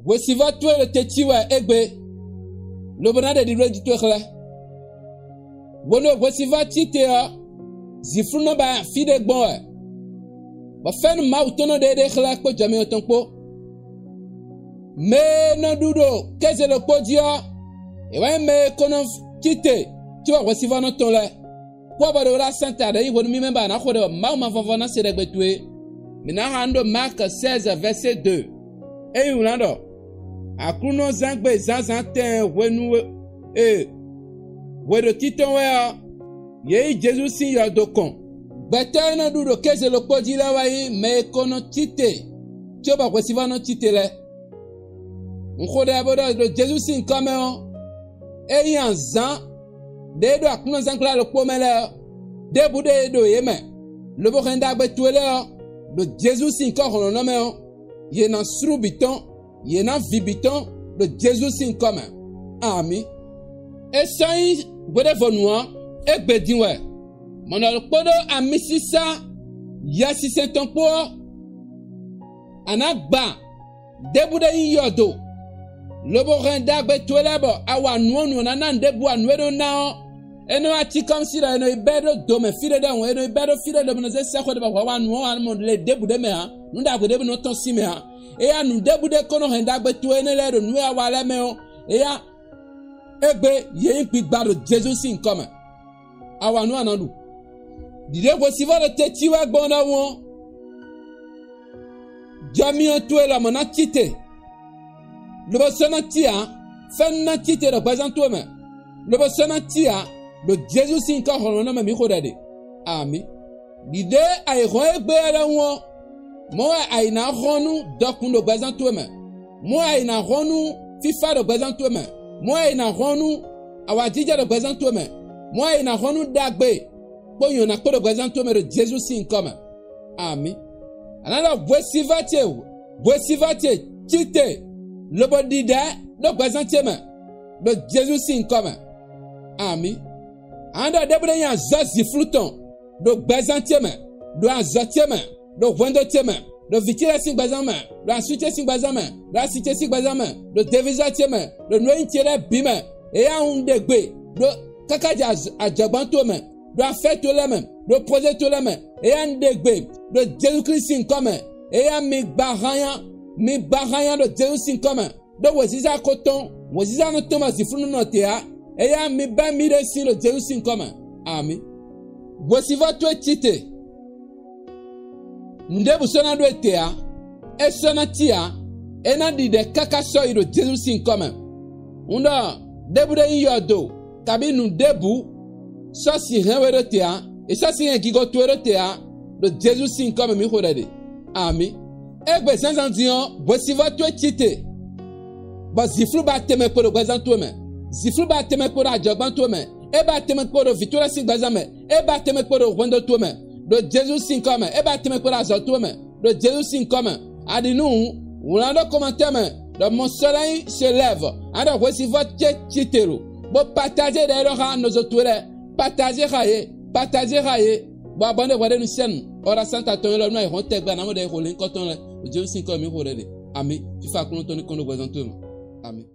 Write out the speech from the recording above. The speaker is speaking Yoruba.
Wesiva tue le tetiwa egbe. Le bonade di le ditwekle. Bono wesiva titea. Zifruno ba fide gboe. Ba fen ma utono de khla ko jame otonpo. Me no dudo keze le podia. E wa me kono tite. Tu wa wesiva no tonle. Kwa ba de la santa de wonu mi memba na khode ma favana se regbe tue. Mina hando Marc 16 verset 2. E yunado. Akuno zangbe zazante wenu wedo titon wea ye Jesus si yodokon bete na dudo keze lo podila wai me kono tite tioba kwesiva no tite le nkode abodo do Jesus si nkame o e yanzan de do akuno zankla lo pomele de bude do yeme lo bo renda gbe tuele do Jesus si nkoro no me o ye na srubiton ye na vibiton de Jesus in commun. Ami. Et ça y bode vonua e bedinwe. Monol podo amisisa ya si sentompo anagba debude yodo. Lobo renda gbe twelebo awa nuonu na ndebu anwedo na eno ati comme si la eno ibedo do me fide da eno ibedo fide do me ze sekho de ba wa nuo an mon le debude me ha nda gbe no ton si me ha e ya nu debude kono renda gbe twene le do nu awa le me o e ya egbe ye pi gbado Jesus in come awa nu anadu dide go si va le tetiwa gbona won jami o twela mona tite le bosana tia fenna tite représente toi même le bosana tia le Jesus in ka hono na mi khodade ami dide ay roegbe ala won mo ay na honu dokun le représente toi même mo ay na honu fifa représente toi même mo ay na honu awadija représente toi même mo ay na honu dagbe boyo na ko représente toi même Jesus in comme ami anala bwesivate tite le bodida le représente même le Jesus in comme ami anda debre ya zazi fluton do bazantieme do azatieme do wendotieme do vitira sing bazama do asute sing bazama do asite sing bazama do devizatieme do nointiere bime e ya undegbe do kakaja ajabantome do afeto leme do projeto leme e ya ndegbe do Jesus Christ comme e ya mi baranya do Jesus comme do wosiza koton wosiza no Thomas ifunu no tea et ya mi ba mi de si le Jesus comme ami wosiva to tite ndebu sona do etea e sona tia e na di de kaka so iro Jesus comme unda debu de yodo kabi nu debu so si rewe tea e so si en gigo to tea le Jesus comme mi khodade ami egbe sansantion wosiva to tite ba ziflu ba teme ko représente toi même ziflu ba teme ko ajogban to me e ba teme ko victoire sin gbazame e ba teme ko wendo to me do Jesus sin come e ba teme ko azot to me do Jesus sin come adinu wulando commentaire me do mon soleil se lève anda voici votre titero bo partager de ro nos autores partager raye bo abonne wade nu chaîne ora santa ton lo no e honte gba na mo de ko le nkoton le Jesus sin come ko re ami fifa kun to ni kono gbazan to me ami